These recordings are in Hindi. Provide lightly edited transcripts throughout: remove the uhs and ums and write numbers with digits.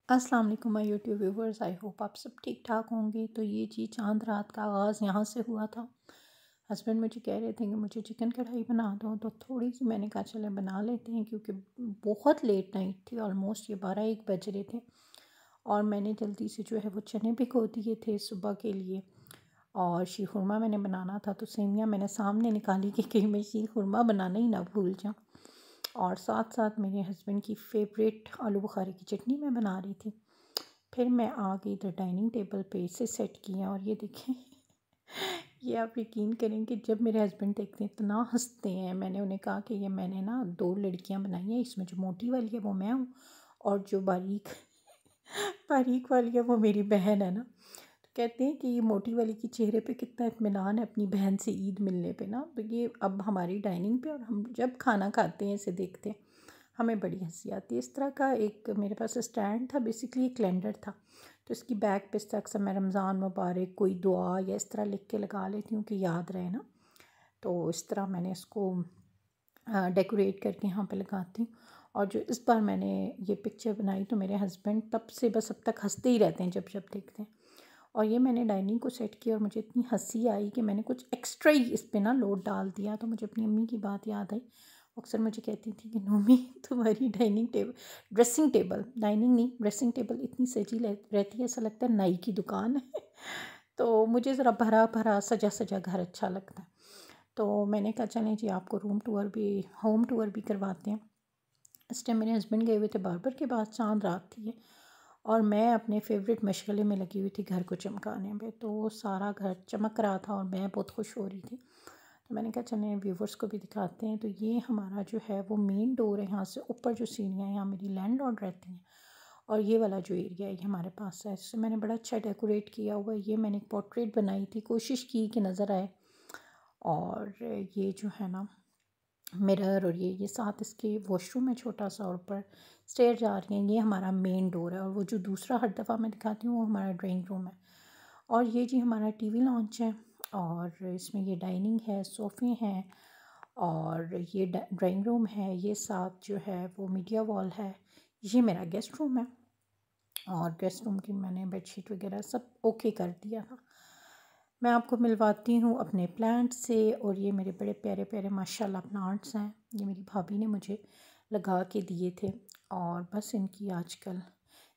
अस्सलाम वालेकुम my YouTube viewers. I hope आप सब ठीक ठाक होंगे। तो ये जी चांद रात का आगाज़ यहाँ से हुआ था। हस्बैंड मुझे कह रहे थे कि मुझे चिकन कढ़ाई बना दो, तो थोड़ी सी मैंने कहा चले बना लेते हैं, क्योंकि बहुत लेट नाइट थी, ऑलमोस्ट ये 12-1 बज रहे थे। और मैंने जल्दी से जो है वो चने भिगो दिए थे सुबह के लिए, और शीर खुरमा मैंने बनाना था, तो सेमियाँ मैंने सामने निकाली कि कहीं मैं शीर खुरमा बनाना ही ना भूल जाऊँ। और साथ साथ मेरे हस्बैंड की फेवरेट आलू बुखारे की चटनी मैं बना रही थी। फिर मैं आ गई इधर डाइनिंग टेबल पे, इसे सेट किया, और ये देखें ये आप यकीन करें कि जब मेरे हस्बैंड देखते हैं इतना हंसते हैं। मैंने उन्हें कहा कि ये मैंने ना 2 लड़कियां बनाई हैं, इसमें जो मोटी वाली है वो मैं हूँ, और जो बारीक बारीक वाली है वो मेरी बहन है ना। तो कहते हैं कि ये मोटी वाली के चेहरे पे कितना इत्मीनान है अपनी बहन से ईद मिलने पे ना। तो ये अब हमारी डाइनिंग पे, और हम जब खाना खाते हैं इसे देखते हैं हमें बड़ी हंसी आती है। इस तरह का एक मेरे पास स्टैंड था, बेसिकली एक कैलेंडर था, तो इसकी बैक पे इस तरह अक्सर मैं रमज़ान मुबारक कोई दुआ या इस तरह लिख के लगा लेती हूँ कि याद रहे ना। तो इस तरह मैंने इसको डेकोरेट करके यहाँ पे लगाती हूँ। और जो इस बार मैंने ये पिक्चर बनाई, तो मेरे हस्बैंड तब से बस अब तक हंसते ही रहते हैं जब जब देखते हैं। और ये मैंने डाइनिंग को सेट किया, और मुझे इतनी हंसी आई कि मैंने कुछ एक्स्ट्रा ही इस पे ना लोड डाल दिया। तो मुझे अपनी अम्मी की बात याद आई। अक्सर मुझे कहती थी कि नोमी तुम्हारी ड्रेसिंग टेबल, डाइनिंग नहीं ड्रेसिंग टेबल इतनी सजी रहती है, ऐसा लगता है नाई की दुकान है। तो मुझे ज़रा भरा भरा सजा सजा घर अच्छा लगता है। तो मैंने कहा चलें जी आपको होम टूर भी करवाते हैं। इस टाइम मेरे हस्बैंड गए हुए थे बार्बर के पास, चांद रात थी ये, और मैं अपने फेवरेट मशगले में लगी हुई थी घर को चमकाने में। तो सारा घर चमक रहा था और मैं बहुत खुश हो रही थी। तो मैंने कहा चलें व्यूवर्स को भी दिखाते हैं। तो ये हमारा जो है वो मेन डोर है, यहाँ से ऊपर जो सीढ़ियाँ हैं यहाँ मेरी लैंडलॉर्ड रहती हैं, और ये वाला जो एरिया है ये हमारे पास है। इससे मैंने बड़ा अच्छा डेकोरेट किया हुआ है। ये मैंने एक पोर्ट्रेट बनाई थी, कोशिश की कि नज़र आए। और ये जो है ना मिरर, और ये साथ इसके वॉशरूम है छोटा सा, और ऊपर स्टेयर जा रही हैं। ये हमारा मेन डोर है, और वो जो दूसरा हर दफ़ा मैं दिखाती हूँ वो हमारा ड्राइंग रूम है। और ये जी हमारा टीवी लॉन्च है, और इसमें ये डाइनिंग है, सोफ़े हैं, और ये ड्राइंग रूम है। ये साथ जो है वो मीडिया वॉल है। ये मेरा गेस्ट रूम है, और गेस्ट रूम की मैंने बेडशीट वगैरह सब ओके कर दिया था। मैं आपको मिलवाती हूँ अपने प्लांट से। और ये मेरे बड़े प्यारे प्यारे माशाल्लाह प्लांट्स हैं, ये मेरी भाभी ने मुझे लगा के दिए थे, और बस इनकी आजकल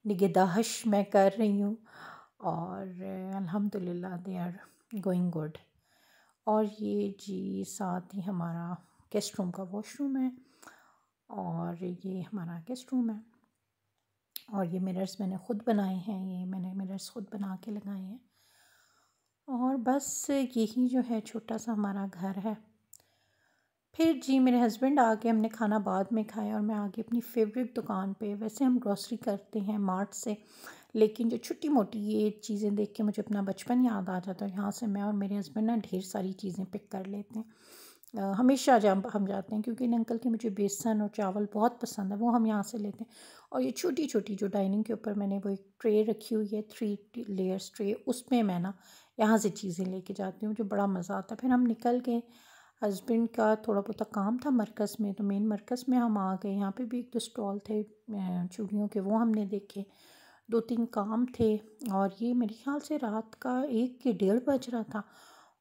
निगहदाश्त मैं कर रही हूँ, और अल्हम्दुलिल्लाह दे आर गोइंग गुड। और ये जी साथ ही हमारा गेस्ट रूम का वॉशरूम है, और ये हमारा गेस्ट रूम है। और ये मिरर्स मैंने ख़ुद बनाए हैं, ये मैंने मिरर्स ख़ुद बना के लगाए हैं। और बस यही जो है छोटा सा हमारा घर है। फिर जी मेरे हस्बैंड आ गए, हमने खाना बाद में खाया, और मैं आ गई अपनी फ़ेवरेट दुकान पे। वैसे हम ग्रॉसरी करते हैं मार्ट से, लेकिन जो छोटी मोटी ये चीज़ें देख के मुझे अपना बचपन याद आ जाता है। यहाँ से मैं और मेरे हस्बैंड ना ढेर सारी चीज़ें पिक कर लेते हैं। हमेशा जब हम जाते हैं, क्योंकि इन अंकल के मुझे बेसन और चावल बहुत पसंद है, वो हम यहाँ से लेते हैं। और ये छोटी छोटी जो डाइनिंग के ऊपर मैंने वो एक ट्रे रखी हुई है, 3 लेयर्स ट्रे, उसमें मैं ना यहाँ से चीज़ें लेके जाती हूँ, जो बड़ा मज़ा आता है। फिर हम निकल गए, हस्बैंड का थोड़ा बहुत काम था मरकज़ में, तो मेन मरकज़ में हम आ गए। यहाँ पे भी 1-2 स्टॉल थे चूड़ियों के, वो हमने देखे। 2-3 काम थे, और ये मेरे ख़्याल से रात का 1 या 1:30 बज रहा था,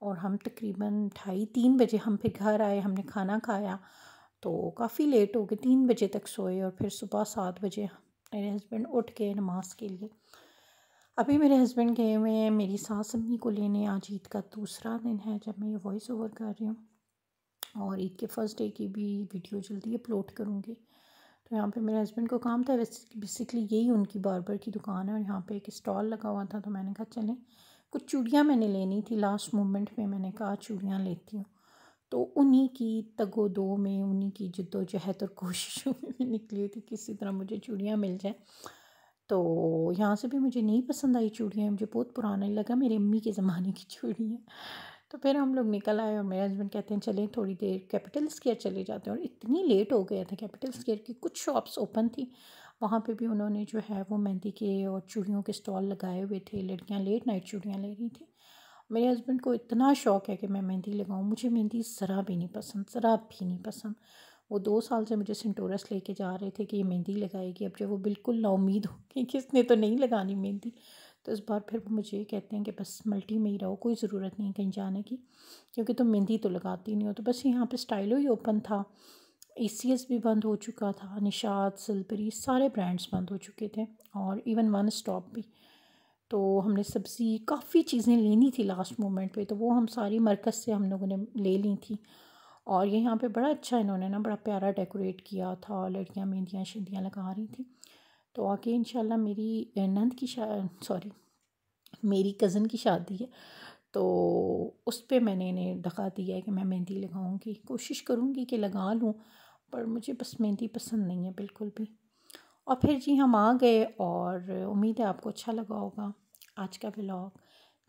और हम तकरीबन 2:30-3 बजे हम फिर घर आए, हमने खाना खाया, तो काफ़ी लेट हो गए, 3 बजे तक सोए, और फिर सुबह 7 बजे मेरे हस्बैंड उठ गए नमाज के लिए। अभी मेरे हस्बैंड गए हुए हैं मेरी सास अम्मी को लेने। आज ईद का दूसरा दिन है जब मैं ये वॉइस ओवर कर रही हूँ, और ईद के फर्स्ट डे की भी वीडियो जल्दी अपलोड करूँगी। तो यहाँ पे मेरे हस्बैंड को काम था, वैसे बेसिकली यही उनकी बार्बर की दुकान है, और यहाँ पे एक स्टॉल लगा हुआ था, तो मैंने कहा चलें कुछ चूड़ियाँ मैंने लेनी थी। लास्ट मोमेंट में मैंने कहा चूड़ियाँ लेती हूँ, तो उन्हीं की तगो-दो में, उन्हीं की जद्दोजहद और कोशिशों में मैं निकली थी किसी तरह मुझे चूड़ियाँ मिल जाए। तो यहाँ से भी मुझे नहीं पसंद आई चूड़ियाँ, मुझे बहुत पुराना लगा, मेरी अम्मी के ज़माने की चूड़ी हैं। तो फिर हम लोग निकल आए, और मेरे हस्बैंड कहते हैं चलें थोड़ी देर कैपिटल स्क्वायर चले जाते हैं। और इतनी लेट हो गया था, कैपिटल स्क्वायर की कुछ शॉप्स ओपन थी, वहाँ पे भी उन्होंने जो है वो मेहंदी के और चूड़ियों के स्टॉल लगाए हुए थे। लड़कियाँ लेट नाइट चूड़ियाँ ले रही थी। मेरे हस्बैंड को इतना शौक़ है कि मैं मेहंदी लगाऊँ, मुझे मेहंदी ज़रा भी नहीं पसंद, ज़रा भी नहीं पसंद। वो 2 साल से मुझे सेंटोरस लेके जा रहे थे कि ये मेहंदी लगाएगी। अब जब वो बिल्कुल नाउम्मीद हो गई कि इसने तो नहीं लगानी मेहंदी, तो इस बार फिर वो मुझे कहते हैं कि बस मल्टी में ही रहो, कोई ज़रूरत नहीं कहीं जाने की, क्योंकि तुम मेहंदी तो लगाती नहीं हो। तो बस यहाँ पे स्टाइलो ही ओपन था, एसीएस भी बंद हो चुका था, निशात, सिलपरी, सारे ब्रांड्स बंद हो चुके थे, और इवन वन स्टॉप भी। तो हमने सब्ज़ी काफ़ी चीज़ें लेनी थी लास्ट मोमेंट पे, तो वो हम सारी मरकज़ से हम लोगों ने ले ली थी। और ये यहाँ पे बड़ा अच्छा इन्होंने ना बड़ा प्यारा डेकोरेट किया था, लड़कियाँ मेहंदियाँ शेंदियाँ लगा रही थी। तो आगे इंशाल्लाह मेरी नंद की सॉरी मेरी कज़न की शादी है, तो उस पे मैंने इन्हें दिखा दिया है कि मैं मेहंदी लगाऊंगी, कोशिश करूंगी कि लगा लूँ, पर मुझे बस मेहंदी पसंद नहीं है बिल्कुल भी। और फिर जी हम आ गए, और उम्मीद है आपको अच्छा लगा होगा आज का व्लॉग।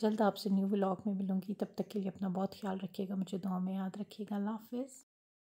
जल्द आपसे न्यू व्लॉग में मिलूँगी, तब तक के लिए अपना बहुत ख्याल रखिएगा, मुझे दुआ में याद रखिएगा। अल्लाह हाफ़िज़।